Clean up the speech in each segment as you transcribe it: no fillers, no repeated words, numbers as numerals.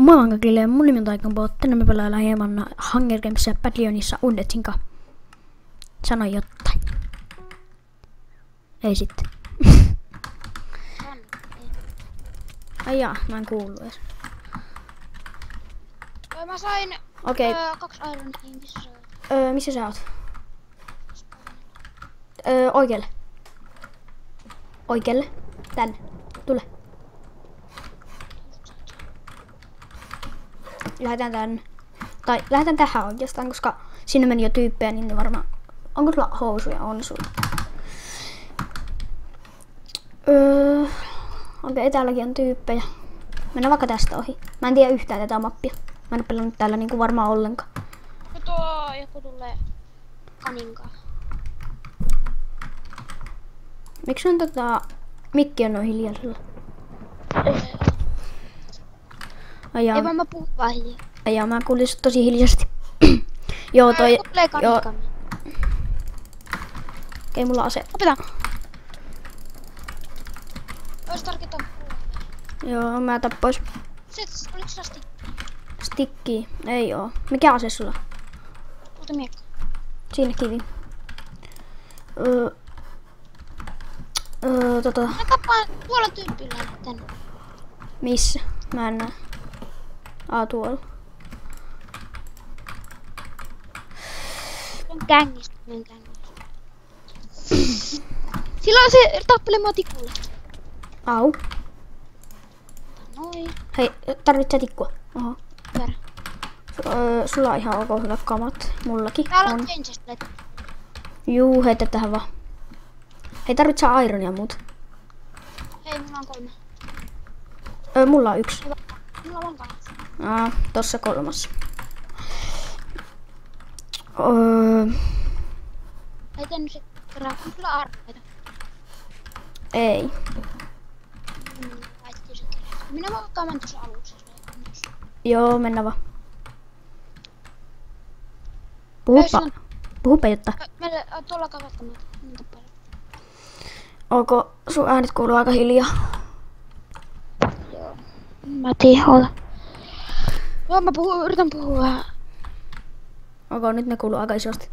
Moi vaan kaikille, mun nimi on Taikanbot. Tänään me pelaillaan hieman Hunger Gamesissa Badlionissa Undetsinka. Sano jotain. Ei sitten. Ai jaa, mä en kuullut edes. Mä sain 2 Iron Kingissa. Missä sä oot? Oikealle. Oikealle. Tänne. Tule. Lähetään tänne. Tai lähetään tähän oikeastaan, koska sinne meni jo tyyppejä, niin ne varmaan... Onko sulla housuja? On sulla. Okei, täälläkin on tyyppejä. Mennään vaikka tästä ohi. Mä en tiedä yhtään tätä mappia. Mä en oo pelannut täällä niinku varmaan ollenkaan. No tuo joku tulee kaninkaan. Miksi on mikki on noin hiljaisella? Ajaa. Ei vaan mä puhun vaan hiljaa. Ajaa, mä kuulin sut tosi hiljaisesti. Joo, toi... Tulee kaninkaan. Okei, mulla on ase. Opetaan. Ois tarkita puhua. Joo, mä tappois. Oliko sä Stikki. Ei oo. Mikä ase sulla? Kultamiekka. Siinä kivi. Mä tappaan tuolla tyyppillä tänne. Missä? Mä en näe. Tuolla. On kängistä. Silloin se tappelee mua tikulle. Au. Noin. Hei, tarvitsee tikkua? Oho. Perä. Sulla on ihan ok hyvät kamat. Mullakin Täällä on. on chestplate. Juu, heitä tähän vaan. Hei, tarvitsee ironia muut. Hei, mulla on 3. Mulla on 1. Hyvä. Mulla on 2. Tossa 3. Ei tehnyt se kerran. On sulla arvoita. Ei. Laitettiin se kerran. Minä mä vaikka menen tuossa alussa. Joo, mennä vaan. Puhupa jotta. Meillä on tuolla kavattamat. Onko sun äänet kuuluu aika hiljaa? Joo. Mä tiholla. Joo, mä yritän puhua vähän. Onko nyt ne kuuluu aika isosti?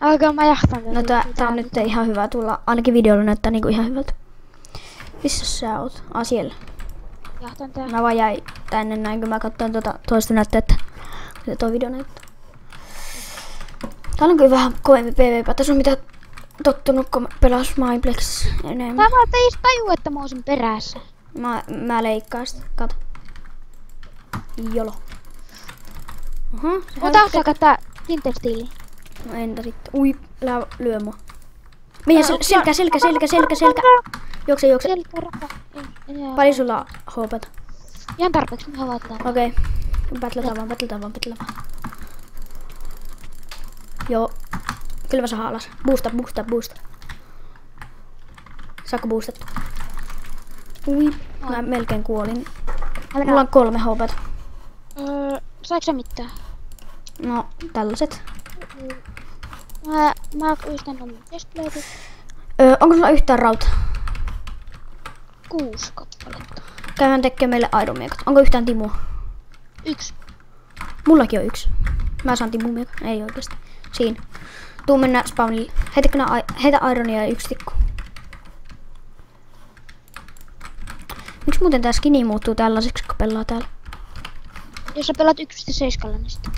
Alkaa mä jahtaan. No tää on nyt ihan hyvä tulla. Ainakin videolla näyttää niinku ihan hyvältä. Missä sä oot? Siellä. Jahtaan tää. Mä vaan jäin tänne näin, kun mä katsoin toista näyttää, että toi video näyttää. Täällä on kyllä vähän kovempi PvP. Tässä on mitä tottunut, kun pelas Mineplex enemmän. Tää vaan ei tajua, että mä oon sen perässä. Mä leikkaan sitä. Kato. Jolo. Otaanko sä kattaa Kinterstiiliin? No entä sitten? Ui, lyö mua. Meidän selkä. Juokse. Selkä, rapa. Paljon sulla on hoopata? Ihan tarpeeksi, me havaitaan. Okei. Battletaan vaan. Joo. Kyllä mä saan alas. Boosta. Saako boostattu? Ui, mä melkein kuolin. Mulla on 3 hoopata. Saiko sä mitään? No, tällaiset. Mä yhtään on chestplate. Onko sulla yhtään rautaa? 6 kappaletta. Käydään tekemään meille aidonmiekat. Onko yhtään timua? 1. Mullakin on 1. Mä saan timumiekat. Ei oikeesti. Siinä. Tuu mennä spawnille. Heitä ironia ja 1 tikku. Miksi muuten tää skini muuttuu tällaiseksi, kun pelaa täällä? Jos sä pelaat 1.7, niin sitten.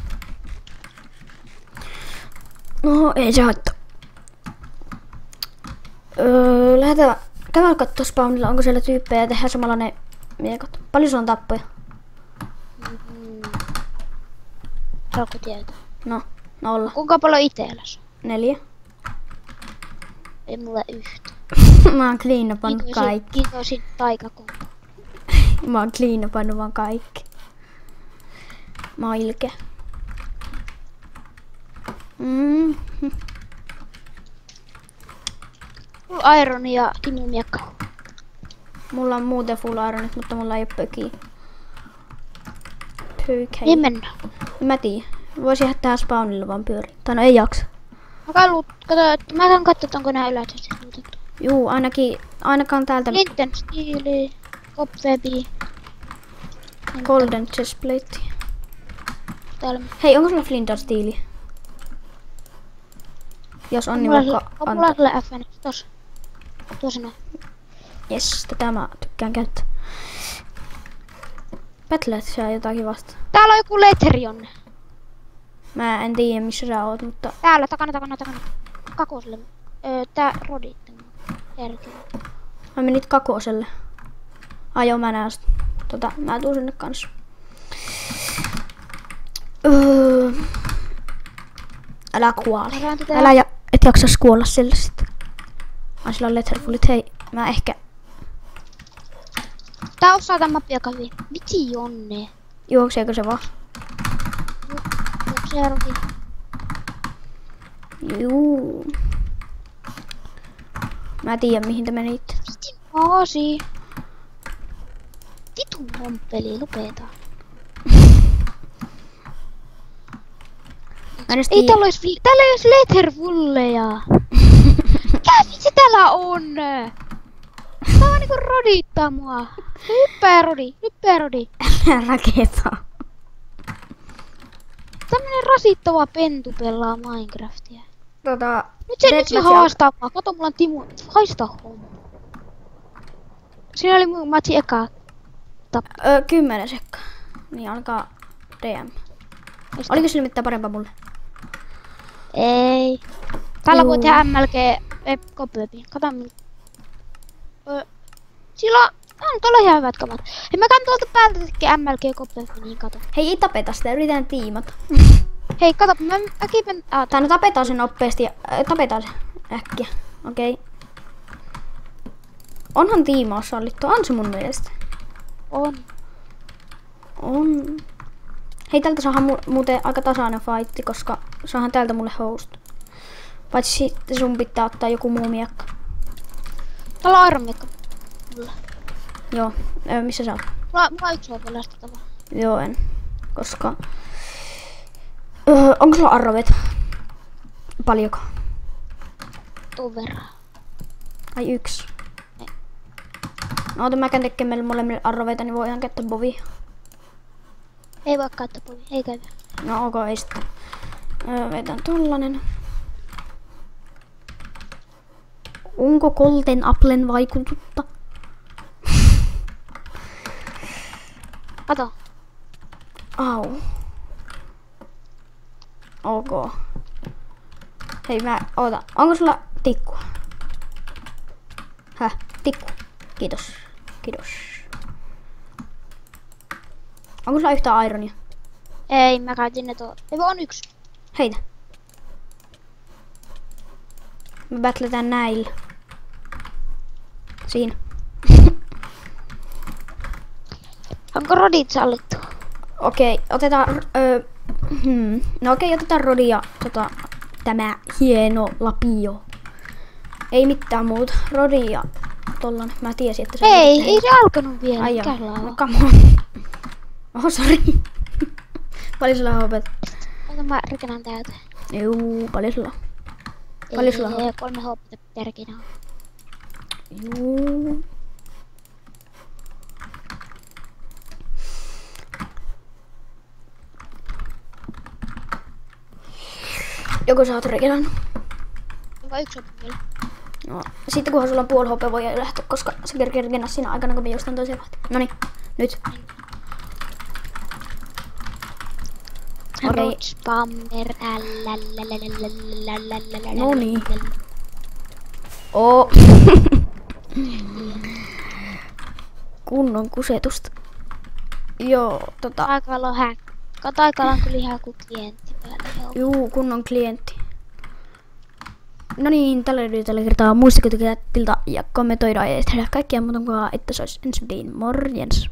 No, ei se haittaa. Lähdetään käydään kattoo spawnilla, onko siellä tyyppejä ja tehdään samalla ne miekat. Paljon sulla on tappoja? Saako tietää? No, 0. Kuinka paljon itelläs? 4. Ei mulla yhtä. Mä oon cleanapannut kaikki. Kiitosin taikakunta. Mä oon cleanapannut vaan kaikki. Mä oon ilkeä. Full iron ja timumiekka. Mulla on muuten full ironit, mutta mulla ei oo pökiä. Niin mennään. Mä tiedän. Voisi jäädä tähän spawnilla vaan pyöriin. Tai no ei jaksa. Mä käyn katsoa, onko nää ylätessä luutettu. Juu, ainakaan täältä. Linten stiili, cobwebi. Golden chestplate. Täällä. Hei, onko sulla Flinders tiili? Jos on, niin vaikka on mulla kyllä FN. Tuossa noin. Jes, tätä mä tykkään käyttää. Battlet sä jotakin vasta. Täällä on joku Leterion. Mä en tiedä missä sä oot, mutta... Täällä, takana. Kakoselle. Tää Rodit. Herkele. Mä menit Kakoselle. Ai joo, mä näen sitä. Mä tuun sinne kanssa. Älä kuole. Älä et jaksas kuolla sille sitten. Ai sillä on letterfullit. Hei, mä ehkä... Tää osaa tän mappia kavi. Vitsi Jonne. Juokseeko se vaan? Juoksee Rodi. Juu. Mä tiedän mihin te menit. Vitsi maasi. Vitun mompeli, lopeta. Ei täällä ois letterfulleja. Mikä vitsi täällä on? Tää on niinku rodittaa mua. Hyppää Rodi. Älä raketaa. Tämmönen rasittava pentu pelaa Minecraftia. Nyt se haastaa mua. Kato, mulla on Timu. Haista homma. Siinä oli mun matsi eka. 10 sekkaa. Niin alkaa DM. Oliko sillä mitään parempaa mulle? Ei. Täällä voi tehdä MLG kopöpi. Kato minun. Sillä on tuolla ihan hyvät kamat. Hei, mä käyn tuolta päältä tekee MLG kopöpi, niin kato. Hei, ei tapeta sitä, yritetään tiimata. Hei, kato, mä kiipen... No tapetaan sen nopeasti ja tapetaan se äkkiä. Okei. Onhan tiimaus sallittu, on se mun mielestä. On. Hei, tältä saadaan muuten aika tasainen fightti, koska saahan täältä mulle host. Paitsi sitten sun pitää ottaa joku muu miekka. Täällä on Iron miekka. Mulla. Joo, missä sä oot? Mulla on yksi HP lästettävä. Joo, en. Koska... onko sulla arrovet? Paljonko? Tuon verran. Ai 1. No oota, mä käyn tekemään meille molemmille arroveita, niin voidaan käyttää bovia. Ei voi käyttää bovia, ei käytä. No ok, ei sitten. Vetän tollanen. Onko Golden Applen vaikutusta? Kato. Au. Ok. Hei oota, onko sulla tikkua? Häh? Tikku. Kiitos. Onko sulla yhtään ironia? Ei, mä käytin ne Ei on 1. Heitä. Me battletään näillä. Siinä. Onko rodit sallittu? Okei, otetaan... No okei, otetaan Rodi ja tämä hieno lapio. Ei mitään muuta. Rodi ja tollanen. Mä tiesin, että se... Ei se alkanut vielä. Ai Mikä joo. Come on. Oho, sori. Paljon sulla on hopet? Ota mä rikänän täältä. Juu, paljon sulla on? Paljon sulla on? 3 hopet perkinä. Juu. Joko sä oot regelannut? Onko 1 hopet vielä? No, sitten kunhan sulla on puoli hopea voi lähteä, koska se kerkee regenaa siinä aikana, kun me juostaan toiseen vahtiin. Noniin, nyt. Okei. Spammer. Noniin. Oo. Kunnon kusetusta. Joo, Taikalla on Taikalla on kyllä ihan joku klientti päällä. Juu, kunnon klientti. No niin, tällä kertaa muistakaa tykätä ja kommentoida ja tehdä kaikkia muuta kuin että se olisi ensi morjens.